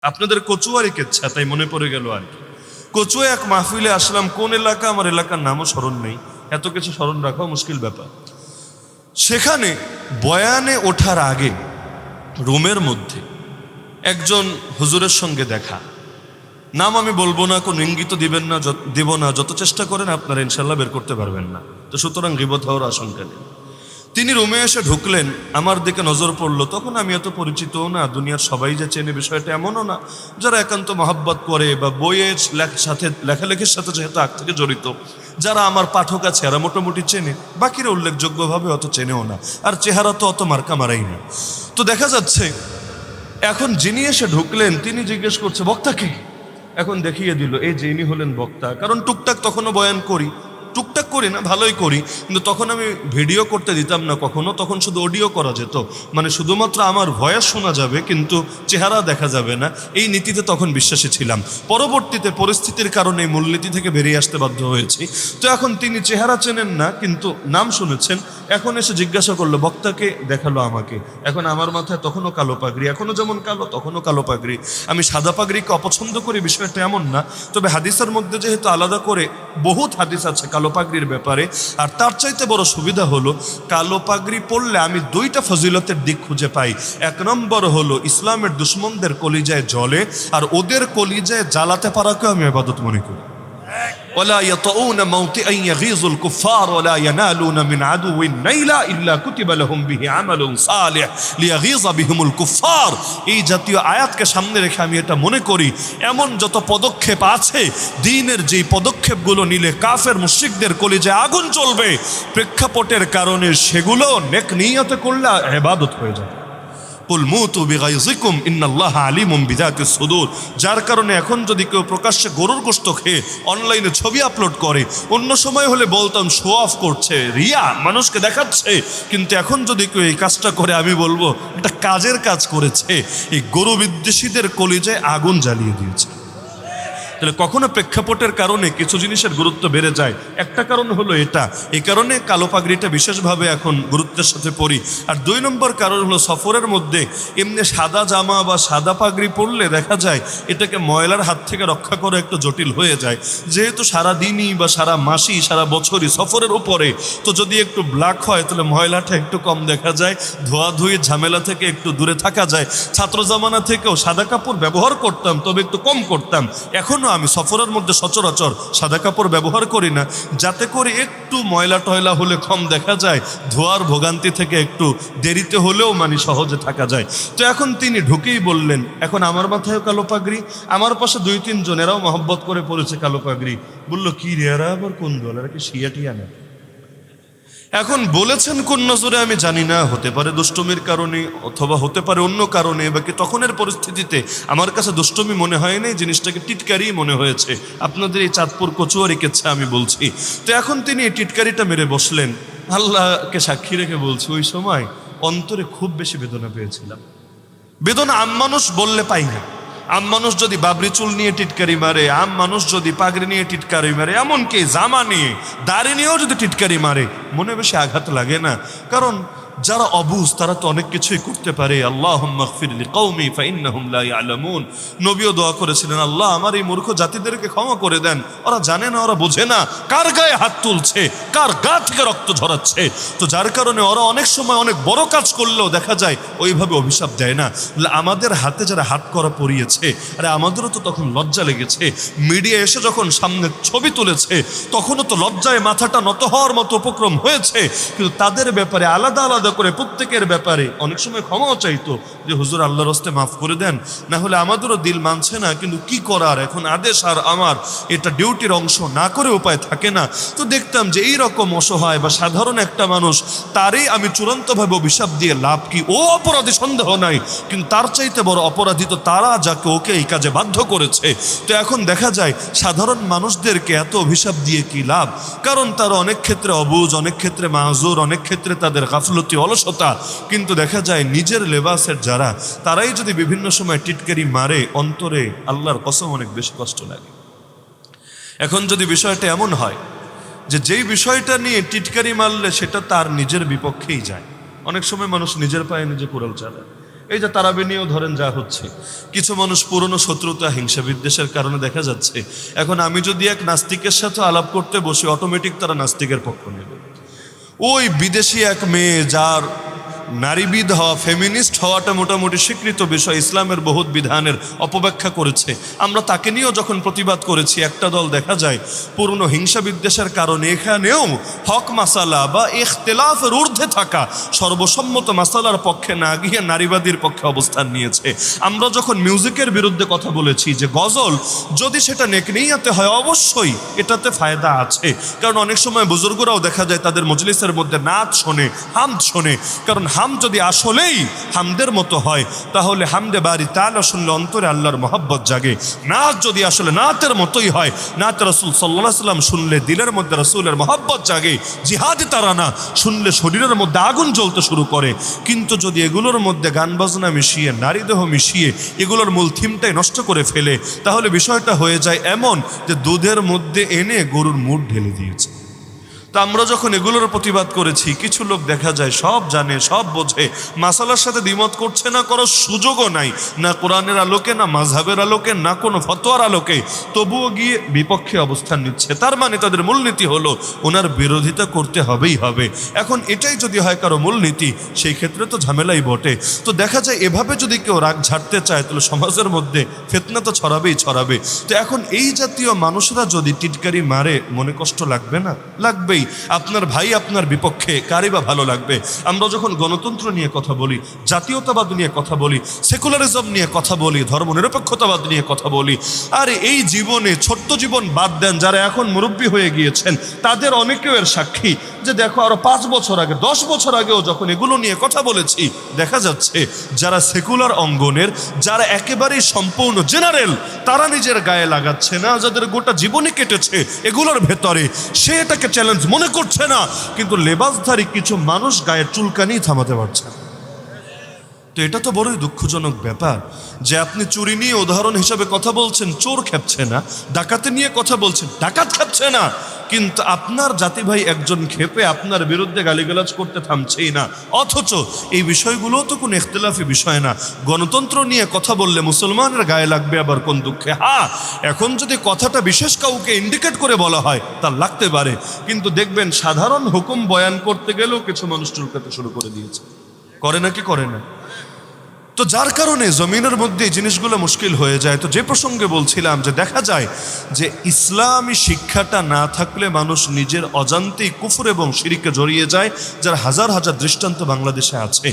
আপনাদের কচুয়ারি কেচ্ছা তাই মনে পড়ে গেল আর কি। কচুয়া এক মাহফিলে আসলাম, কোন এলাকা আমার এলাকার নামও স্মরণ নেই, এত কিছু স্মরণ রাখাও মুশকিল ব্যাপার। সেখানে বয়ানে ওঠার আগে রুমের মধ্যে একজন হুজুরের সঙ্গে দেখা, নাম আমি বলবো না, কোন ইঙ্গিত দিবেন না, দেব না, যত চেষ্টা করেন আপনারা ইনশাল্লাহ বের করতে পারবেন না, তো সুতরাং গীবত হওয়ার আশঙ্কা নেই। তিনি রুমে এসে ঢুকলেন, আমার দিকে নজর পড়লো। তখন আমি এত পরিচিতও না, দুনিয়ার সবাই যে চেনে বিষয়টা এমনও না। যারা একান্ত মহাব্বত করে বা বইয়ের সাথে লেখালেখির সাথে যেহেতু আগ থেকে জড়িত, যারা আমার পাঠক আছে এরা মোটামুটি চেনে, বাকিরা উল্লেখযোগ্যভাবে অত চেনেও না, আর চেহারা তো অত মার্কা মারাই না। তো দেখা যাচ্ছে এখন যিনি এসে ঢুকলেন তিনি জিজ্ঞেস করছে বক্তা কে। এখন দেখিয়ে দিল এই যে ইনি হলেন বক্তা। কারণ টুকটাক তখনও বয়ান করি, টুকটাক করি না, ভালোই করি, কিন্তু তখন আমি ভিডিও করতে দিতাম না কখনো, তখন শুধু অডিও করা যেত, মানে শুধুমাত্র আমার ভয়েস শোনা যাবে কিন্তু চেহারা দেখা যাবে না, এই নীতিতে তখন বিশ্বাসী ছিলাম। পরবর্তীতে পরিস্থিতির কারণে এই মূলনীতি থেকে বেরিয়ে আসতে বাধ্য হয়েছি। তো এখন তিনি চেহারা চেনেন না কিন্তু নাম শুনেছেন, এখন এসে জিজ্ঞাসা করলো বক্তাকে, দেখালো আমাকে। এখন আমার মাথায় তখনও কালো পাগড়ি, এখনও যেমন কালো তখনও কালো পাগড়ি। আমি সাদা পাগড়িকে অপছন্দ করি বিষয়টা এমন না, তবে হাদিসের মধ্যে যেহেতু আলাদা করে বহুত হাদিস আছে কালো পাগড়ির ব্যাপারে, আর তার চাইতে বড় সুবিধা হলো কালো পাগড়ি পরলে আমি দুইটা ফজিলতের দিক খুঁজে পাই। এক নম্বর হলো ইসলামের দুশ্মনদের কলিজায় জ্বলে, আর ওদের কলিজায় জ্বালাতে পারাকেও আমি ইবাদত মনে করি। ولا يطؤون موطئا يغيظ الكفار ولا ينالون من عدو نيلا إلا كتب لهم به عمل صالح ليغيظ بهم الكفار। এই জাতীয় আয়াতকে সামনে রেখে আমি এটা মনে করি, এমন যত পদক্ষেপ আছে দ্বীনের যেই পদক্ষেপগুলো নিলে কাফের মুশরিকদের কলিজায় আগুন জ্বলবে, প্রেক্ষাপটের কারণে সেগুলো নেক নিয়তে করলে ইবাদত হয়ে যায়। কুল মুতু বিগাইজিকুম ইন্নাল্লাহা আলিমুম বিযাতিস সুদূর। যার কারণে এখন যদি কেউ প্রকাশ্যে গরুর গোশত খেয়ে অনলাইনে ছবি আপলোড করে, অন্য সময় হলে বলতাম শো অফ করছে, রিয়া, মানুষকে দেখাচ্ছে, কিন্তু এখন যদি কেউ এই কাজটা করে আমি বলবো এটা কাজের কাজ করেছে, এই গরু বিদ্বেষীদের কলিজায় আগুন জ্বালিয়ে দিয়েছে। তাহলে কখনো প্রেক্ষাপটের কারণে কিছু জিনিসের গুরুত্ব বেড়ে যায়, একটা কারণ হলো এটা, এই কারণে কালো পাগড়িটা বিশেষভাবে এখন গুরুত্বের সাথে পরি। আর দুই নম্বর কারণ হলো সফরের মধ্যে এমনি সাদা জামা বা সাদা পাগড়ি পরলে দেখা যায় এটাকে ময়লার হাত থেকে রক্ষা করা একটু জটিল হয়ে যায়, যেহেতু সারা দিনই বা সারা মাসই সারা বছরই সফরের উপরে, তো যদি একটু ব্ল্যাক হয় তাহলে ময়লাটা একটু কম দেখা যায়, ধোয়াধুয়ি ঝামেলা থেকে একটু দূরে থাকা যায়। ছাত্র জামানা থেকেও সাদা কাপড় ব্যবহার করতাম, তবে একটু কম করতাম। এখনও আমি সফরের মধ্যে সচরাচর সাদা কাপড় ব্যবহার করি না, যাতে করে একটু ময়লা টয়লা হলে কম দেখা যায়, ধোয়ার ভোগান্তি থেকে একটু দেরিতে হলেও মানে সহজে থাকা যায়। তো এখন তিনি ঢুকেই বললেন, এখন আমার মাথায় কালো পাগড়ি, আমার পাশে দুই তিনজন এরাও মহব্বত করে পড়েছে কালো পাগড়ি। বললো কি রে, এরা আবার কোন দল, এরা কি শিয়া টিয়া না? এখন বলেছেন কোন নজরে আমি জানি না, হতে পারে দুষ্টমির কারণে অথবা হতে পারে অন্য কারণে, বাকি তখনের পরিস্থিতিতে আমার কাছে দুষ্টমি মনে হয় নাই, জিনিসটাকে টিটকারি মনে হয়েছে। আপনাদের এই চাঁদপুর কচুয়ারি কেচ্ছা আমি বলছি। তো এখন তিনি এই টিটকারিটা মেরে বসলেন। আল্লাহকে সাক্ষী রেখে বলছি, ওই সময় অন্তরে খুব বেশি বেদনা পেয়েছিলাম। বেদনা আম মানুষ বললে পাই না। আম মানুষ যদি বাবরি চুল নিয়ে টিটকারি মারে, আম মানুষ যদি পাগড়ি নিয়ে টিটকারি মারে, এমনকি জামা নিয়ে দাড়ি নিয়েও যদি টিটকারি মারে, মনে বেশি আঘাত লাগে না। কারণ যারা অবুঝ তারা তো অনেক কিছুই করতে পারে। আল্লাহুম্মা গফির লিকওমি ফাইন্নাহুম লা ইয়ালামুন। নবীও দোয়া করেছিলেন, আল্লাহ আমার এই মূর্খ জাতিদেরকে ক্ষমা করে দেন, ওরা জানে না, ওরা বোঝে না কার গায়ে হাত তুলছে, কার গা থেকে রক্ত ঝরাচ্ছে। তো যার কারণে ওরা অনেক সময় অনেক বড় কাজ করলেও দেখা যায় ওইভাবে অভিশাপ দেয় না। আমাদের হাতে যারা হাত করা পড়িয়েছে, আরে আমাদেরও তো তখন লজ্জা লেগেছে। মিডিয়া এসে যখন সামনে ছবি তুলেছে তখনও তো লজ্জায় মাথাটা নত হওয়ার মতো উপক্রম হয়েছে, কিন্তু তাদের ব্যাপারে আলাদা আলাদা করে প্রত্যেকের ব্যাপারে অনেক সময় ক্ষমাও চাইতো যে হুজুর আল্লাহর হস্তে মাফ করে দেন, না হলে আমাদেরও দিল মানছে না। কিন্তু কি করার, এখন আদেশ আর আমার এটা ডিউটির অংশ, না করে উপায় থাকে না। তো দেখতাম যে এই রকম অসহায় বা সাধারণ একটা মানুষ, তারই আমি চূড়ান্তভাবে অভিশাপ দিয়ে লাভ কি? ও অপরাধী সন্দেহ নাই, কিন্তু তার চাইতে বড় অপরাধী তো তারা যাকে ওকে এই কাজে বাধ্য করেছে। তো এখন দেখা যায় সাধারণ মানুষদেরকে এত অভিশাপ দিয়ে কি লাভ? কারণ তারা অনেক ক্ষেত্রে অবুঝ, অনেক ক্ষেত্রে মাহজুর, অনেক ক্ষেত্রে তাদের গাফলতি অলসতা। কিন্তু দেখা যায় নিজের লেবাসের যারা, তারাই যদি বিভিন্ন সময় টিটকারি মারে, অন্তরে আল্লাহর কসম অনেক বেশি কষ্ট লাগে। এখন যদি বিষয়টা এমন হয় যে যেই বিষয়টা নিয়ে টিটকারি মারলে সেটা তার নিজের বিপক্ষেই যায়, অনেক সময় মানুষ নিজের পায়ে নিজে কুড়াল চালায়। এই যে তারাবি নিয়েও ধরেন যা হচ্ছে, কিছু মানুষ পুরনো শত্রুতা হিংসা বিদ্বেষের কারণে দেখা যাচ্ছে এখন আমি যদি এক নাস্তিকের সাথে আলাপ করতে বসি অটোমেটিক তারা নাস্তিকের পক্ষ নেবে। ওই বিদেশি এক মেয়ে যার নারীবিদ হওয়া, ফেমিনিস্ট হওয়াটা মোটামুটি স্বীকৃত বিষয়, ইসলামের বহুত বিধানের অপব্যাখ্যা করেছে, আমরা তাকে নিয়েও যখন প্রতিবাদ করেছি একটা দল দেখা যায় পুরনো হিংসা বিদ্বেষের কারণে এখানেও হক মাসালা বা ইখতিলাফের ঊর্ধ্বে থাকা সর্বসম্মত মাসালার পক্ষে না গিয়ে নারীবাদীর পক্ষে অবস্থান নিয়েছে। আমরা যখন মিউজিকের বিরুদ্ধে কথা বলেছি যে গজল যদি সেটা নেকনিয়াতে হয় অবশ্যই এটাতে ফায়দা আছে, কারণ অনেক সময় বুজুর্গরাও দেখা যায় তাদের মজলিসের মধ্যে নাচ শোনে, হামদ শোনে, কারণ হাম যদি আসলেই হামদের মতো হয় তাহলে হামদে বাড়ি তাআলা শুনলে অন্তরে আল্লাহর মহব্বত জাগে, নাচ যদি আসলে নাতের মতোই হয়, নাত রাসূল সাল্লাল্লাহু আলাইহি ওয়াসাল্লাম শুনলে দিলের মধ্যে রাসূলের মহব্বত জাগে, জিহাদি তারানা শুনলে শরীরের মধ্যে আগুন জ্বলতে শুরু করে। কিন্তু যদি এগুলোর মধ্যে গান বাজনা মিশিয়ে, নারীদেহ মিশিয়ে এগুলোর মূল থিমটাই নষ্ট করে ফেলে, তাহলে বিষয়টা হয়ে যায় এমন যে দুধের মধ্যে এনে গরুর মুড ঢেলে দিয়েছে। তা আমরা যখন এগুলোর প্রতিবাদ করেছি কিছু লোক দেখা যায় সব জানে, সব বোঝে, মাসালার সাথে দ্বিমত করছে না, করার সুযোগও নাই, না কোরআনের আলোকে, না মাযহাবের আলোকে, না কোনো ফতোয়ার আলোকে, তবুও গিয়ে বিপক্ষে অবস্থান নিচ্ছে। তার মানে তাদের মূলনীতি হলো ওনার বিরোধিতা করতে হবেই হবে। এখন এটাই যদি হয় কারো মূলনীতি, সেই ক্ষেত্রে তো ঝামেলাই বটে। তো দেখা যায় এভাবে যদি কেউ রাগ ঝাড়তে চায় তাহলে সমাজের মধ্যে ফিতনা তো ছড়াবেই ছড়াবে। তো এখন এই জাতীয় মানুষরা যদি টিটকারি মারে মনে কষ্ট লাগবে না? লাগবেই। আপনার ভাই আপনার বিপক্ষে, কারই বা ভালো লাগবে? আমরা যখন গণতন্ত্র নিয়ে কথা বলি, জাতীয়তাবাদ নিয়ে কথা বলি, সেকুলারিজম নিয়ে কথা বলি, ধর্মনিরপেক্ষতাবাদ নিয়ে কথা বলি, আর এই জীবনে ছোট্ট জীবন বাদ দেন, যারা এখন মুরব্বী হয়ে গিয়েছেন তাদের অনেকেও এর সাক্ষী যে দেখো আরো 5 বছর আগে, 10 বছর আগেও যখন এগুলো নিয়ে কথা বলেছি দেখা যাচ্ছে যারা সেকুলার অঙ্গনের, যারা একেবারেই সম্পূর্ণ জেনারেল, তারা নিজের গায়ে লাগাচ্ছে না, যাদের গোটা জীবনই কেটেছে এগুলোর ভেতরে, সে এটাকে চ্যালেঞ্জ মনে করছে না, কিন্তু লেবাসধারী কিছু মানুষ গায়ের চুলকানি থামাতে পারছে না। তো এটা তো বড়ই দুঃখজনক ব্যাপার যে আপনি চুরি নিয়ে উদাহরণ হিসাবে কথা বলছেন, চোর খেপছে না, ডাকাতি নিয়ে কথা বলছেন, ডাকাত খেপছে না, কিন্তু আপনার জাতি ভাই একজন খেপে আপনার বিরুদ্ধে গালিগালাজ করতে থামছেই না। অথচ এই বিষয়গুলো তো কোনো ইখতিলাফি বিষয় না। গণতন্ত্র নিয়ে কথা বললে মুসলমানের গায়ে লাগবে আবার কোন দুঃখে? হ্যাঁ, এখন যদি কথাটা বিশেষ কাউকে ইন্ডিকেট করে বলা হয় তার লাগতে পারে, কিন্তু দেখবেন সাধারণ হুকুম বয়ান করতে গেলেও কিছু মানুষ চুলকাতে শুরু করে দিয়েছে। করে নাকি করে না? তো যার কারণে জমিনের মধ্যে এই জিনিসগুলো মুশকিল হয়ে যায়। তো যে প্রসঙ্গে বলছিলাম যে দেখা যায় যে ইসলামী শিক্ষাটা না থাকলে মানুষ নিজের অজান্তেই কুফর এবং শিরকে জড়িয়ে যায়, যার হাজার হাজার দৃষ্টান্ত বাংলাদেশে আছে।